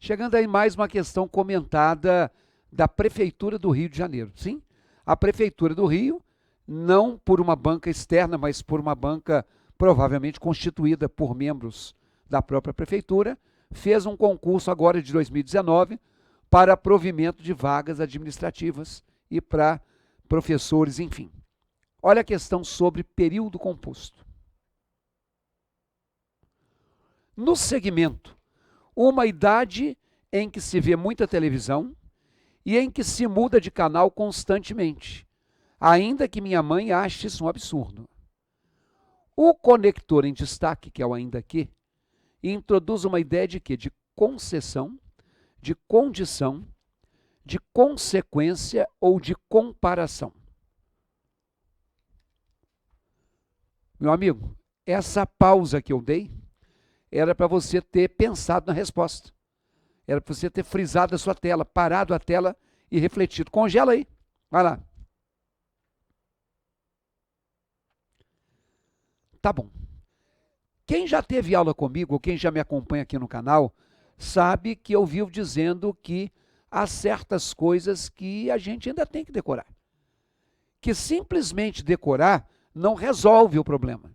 Chegando aí mais uma questão comentada da Prefeitura do Rio de Janeiro. Sim, a Prefeitura do Rio, não por uma banca externa, mas por uma banca provavelmente constituída por membros da própria Prefeitura, fez um concurso agora de 2019 para provimento de vagas administrativas e para professores, enfim. Olha a questão sobre período composto. No segmento, uma idade em que se vê muita televisão e em que se muda de canal constantemente, ainda que minha mãe ache isso um absurdo. O conector em destaque, que é o ainda que, introduz uma ideia de quê? De concessão, de condição, de consequência ou de comparação. Meu amigo, essa pausa que eu dei era para você ter pensado na resposta. Era para você ter frisado a sua tela, parado a tela e refletido. Congela aí. Vai lá. Tá bom. Quem já teve aula comigo, ou quem já me acompanha aqui no canal, sabe que eu vivo dizendo que há certas coisas que a gente ainda tem que decorar. Que simplesmente decorar não resolve o problema.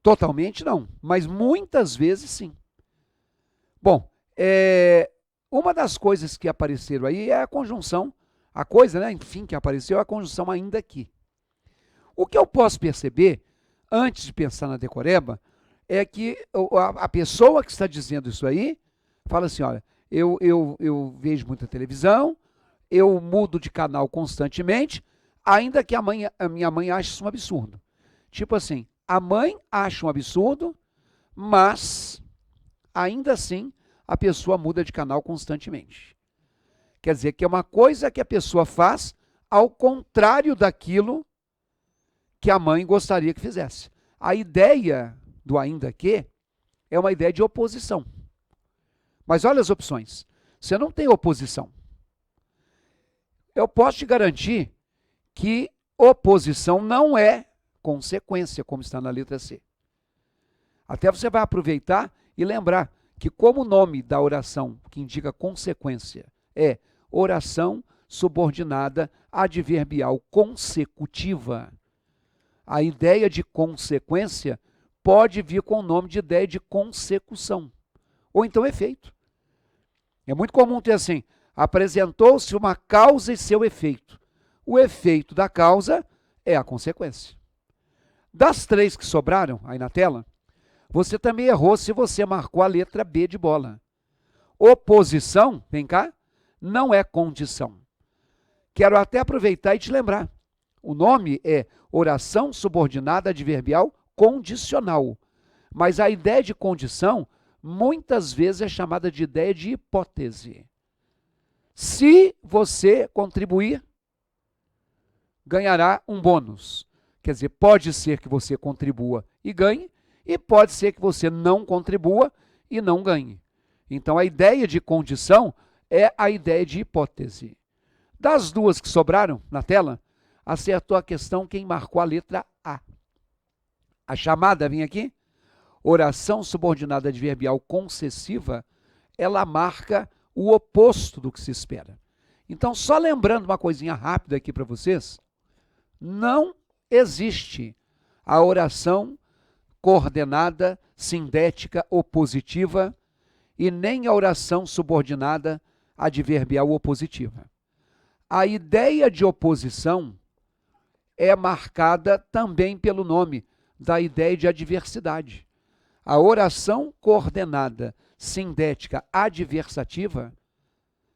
Totalmente não, mas muitas vezes sim. Bom, uma das coisas que apareceram aí é a conjunção, a coisa, né, enfim, que apareceu é a conjunção ainda aqui. O que eu posso perceber, antes de pensar na decoreba, é que a pessoa que está dizendo isso aí, fala assim, olha, eu vejo muita televisão, eu mudo de canal constantemente, ainda que a minha mãe ache isso um absurdo. Tipo assim, a mãe acha um absurdo, mas ainda assim a pessoa muda de canal constantemente. Quer dizer que é uma coisa que a pessoa faz ao contrário daquilo que a mãe gostaria que fizesse. A ideia do ainda que é uma ideia de oposição. Mas olha as opções. Você não tem oposição. Eu posso te garantir que oposição não é consequência, como está na letra C. Até você vai aproveitar e lembrar que como o nome da oração que indica consequência é oração subordinada adverbial consecutiva, a ideia de consequência pode vir com o nome de ideia de consecução, ou então efeito. É muito comum ter assim, apresentou-se uma causa e seu efeito. O efeito da causa é a consequência. Das três que sobraram aí na tela, você também errou se você marcou a letra B de bola. Oposição, vem cá, não é condição. Quero até aproveitar e te lembrar. O nome é oração subordinada adverbial condicional. Mas a ideia de condição, muitas vezes é chamada de ideia de hipótese. Se você contribuir, ganhará um bônus. Quer dizer, pode ser que você contribua e ganhe, e pode ser que você não contribua e não ganhe. Então, a ideia de condição é a ideia de hipótese. Das duas que sobraram na tela, acertou a questão quem marcou a letra A. A chamada, vem aqui, oração subordinada adverbial concessiva, ela marca o oposto do que se espera. Então, só lembrando uma coisinha rápida aqui para vocês, não existe a oração coordenada, sindética, opositiva e nem a oração subordinada adverbial opositiva. A ideia de oposição é marcada também pelo nome da ideia de adversidade. A oração coordenada, sindética, adversativa,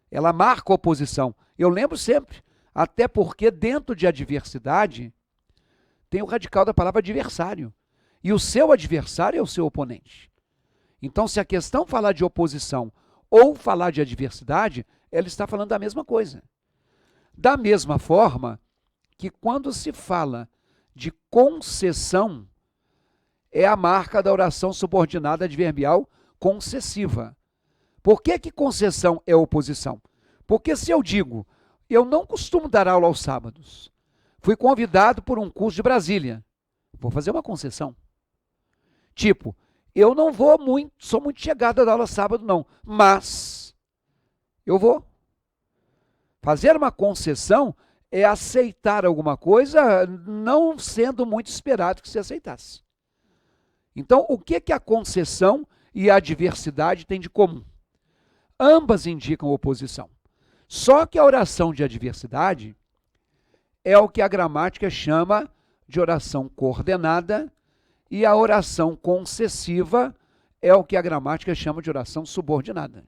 ela marca a oposição. Eu lembro sempre, até porque dentro de adversidade tem o radical da palavra adversário. E o seu adversário é o seu oponente. Então, se a questão falar de oposição ou falar de adversidade, ela está falando da mesma coisa. Da mesma forma que quando se fala de concessão, é a marca da oração subordinada adverbial concessiva. Por que que concessão é oposição? Porque se eu digo, eu não costumo dar aula aos sábados, fui convidado por um curso de Brasília, vou fazer uma concessão. Tipo, eu não vou muito, sou muito chegada da aula sábado, não. Mas eu vou. Fazer uma concessão é aceitar alguma coisa não sendo muito esperado que se aceitasse. Então, o que que a concessão e a adversidade têm de comum? Ambas indicam oposição. Só que a oração de adversidade é o que a gramática chama de oração coordenada e a oração concessiva é o que a gramática chama de oração subordinada.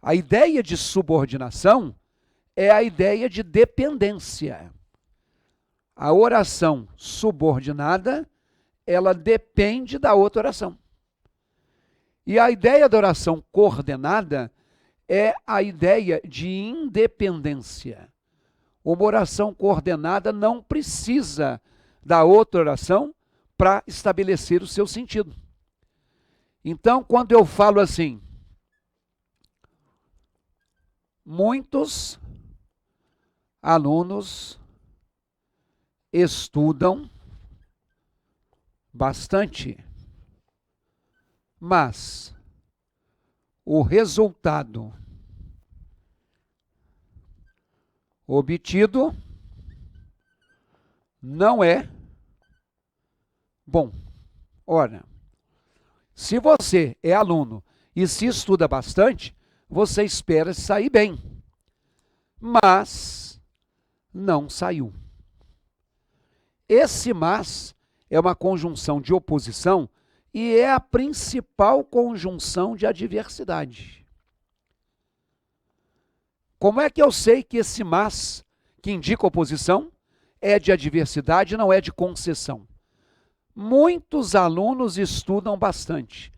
A ideia de subordinação é a ideia de dependência. A oração subordinada, ela depende da outra oração. E a ideia da oração coordenada é a ideia de independência. Uma oração coordenada não precisa da outra oração para estabelecer o seu sentido. Então, quando eu falo assim, muitos alunos estudam bastante, mas o resultado obtido não é bom. Ora, se você é aluno e se estuda bastante, você espera sair bem, mas não saiu. Esse mas é uma conjunção de oposição e é a principal conjunção de adversidade. Como é que eu sei que esse mas, que indica oposição, é de adversidade e não é de concessão? Muitos alunos estudam bastante.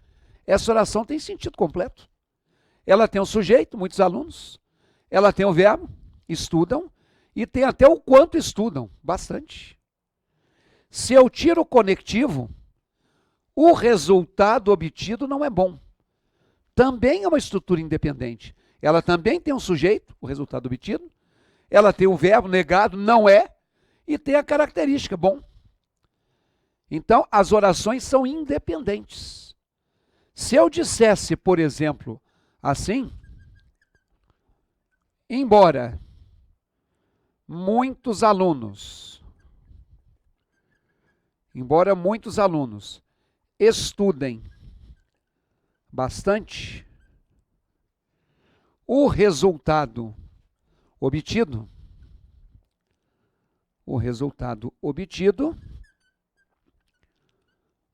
Essa oração tem sentido completo. Ela tem o sujeito, muitos alunos. Ela tem o verbo, estudam. E tem até o quanto estudam, bastante. Se eu tiro o conectivo, o resultado obtido não é bom. Também é uma estrutura independente. Ela também tem um sujeito, o resultado obtido. Ela tem o verbo negado, não é. E tem a característica, bom. Então, as orações são independentes. Se eu dissesse, por exemplo, assim, embora muitos alunos estudem bastante, o resultado obtido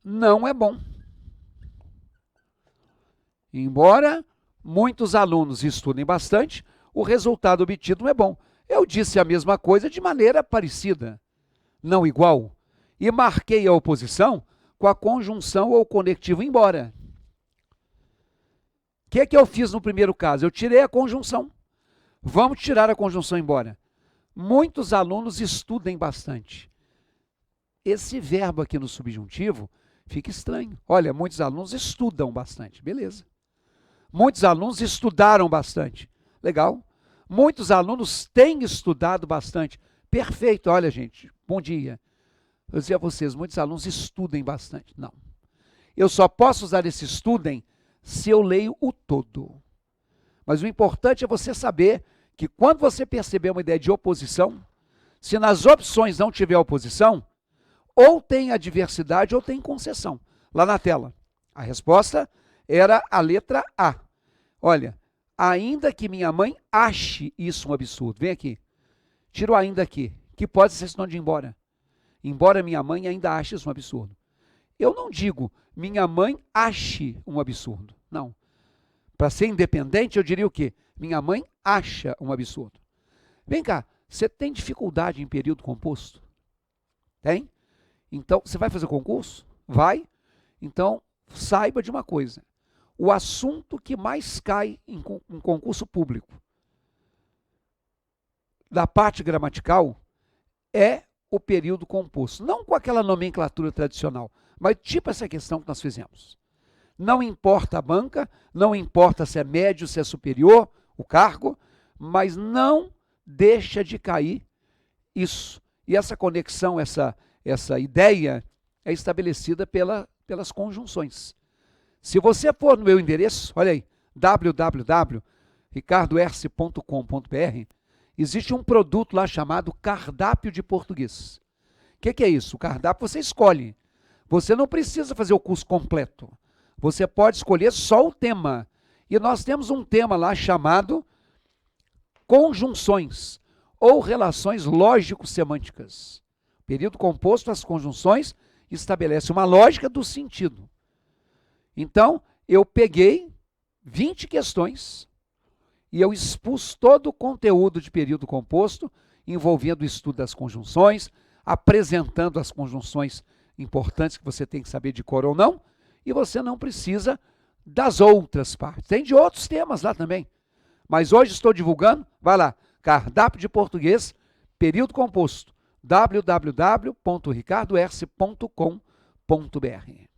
não é bom. Embora muitos alunos estudem bastante, o resultado obtido não é bom. Eu disse a mesma coisa de maneira parecida, não igual, e marquei a oposição com a conjunção ou conectivo embora. O que eu fiz no primeiro caso? Eu tirei a conjunção. Vamos tirar a conjunção embora. Muitos alunos estudem bastante. Esse verbo aqui no subjuntivo fica estranho. Olha, muitos alunos estudam bastante. Beleza. Muitos alunos estudaram bastante. Legal. Muitos alunos têm estudado bastante. Perfeito. Olha, gente, bom dia. Eu dizia a vocês, muitos alunos estudem bastante. Não. Eu só posso usar esse estudem se eu leio o todo. Mas o importante é você saber que quando você perceber uma ideia de oposição, se nas opções não tiver oposição, ou tem adversidade ou tem concessão. Lá na tela, a resposta era a letra A. Olha, ainda que minha mãe ache isso um absurdo. Vem aqui, tira o ainda aqui, que pode ser sinônimo de embora. Embora minha mãe ainda ache isso um absurdo. Eu não digo, minha mãe ache um absurdo. Não. Para ser independente, eu diria o quê? Minha mãe acha um absurdo. Vem cá, você tem dificuldade em período composto? Tem? Então, você vai fazer concurso? Vai? Então, saiba de uma coisa. O assunto que mais cai em concurso público, da parte gramatical, é o período composto. Não com aquela nomenclatura tradicional, mas tipo essa questão que nós fizemos. Não importa a banca, não importa se é médio, se é superior, o cargo, mas não deixa de cair isso. E essa conexão, essa ideia é estabelecida pela pelas conjunções. Se você for no meu endereço, olha aí, www.ricardoerce.com.br, existe um produto lá chamado Cardápio de Português. O que é isso? O cardápio você escolhe. Você não precisa fazer o curso completo. Você pode escolher só o tema. E nós temos um tema lá chamado conjunções ou relações lógico-semânticas. Período composto, as conjunções, estabelece uma lógica do sentido. Então, eu peguei 20 questões e eu expus todo o conteúdo de período composto, envolvendo o estudo das conjunções, apresentando as conjunções importantes que você tem que saber de cor ou não, e você não precisa das outras partes. Tem de outros temas lá também. Mas hoje estou divulgando, vai lá, Cardápio de Português, período composto, www.ricardoerce.com.br.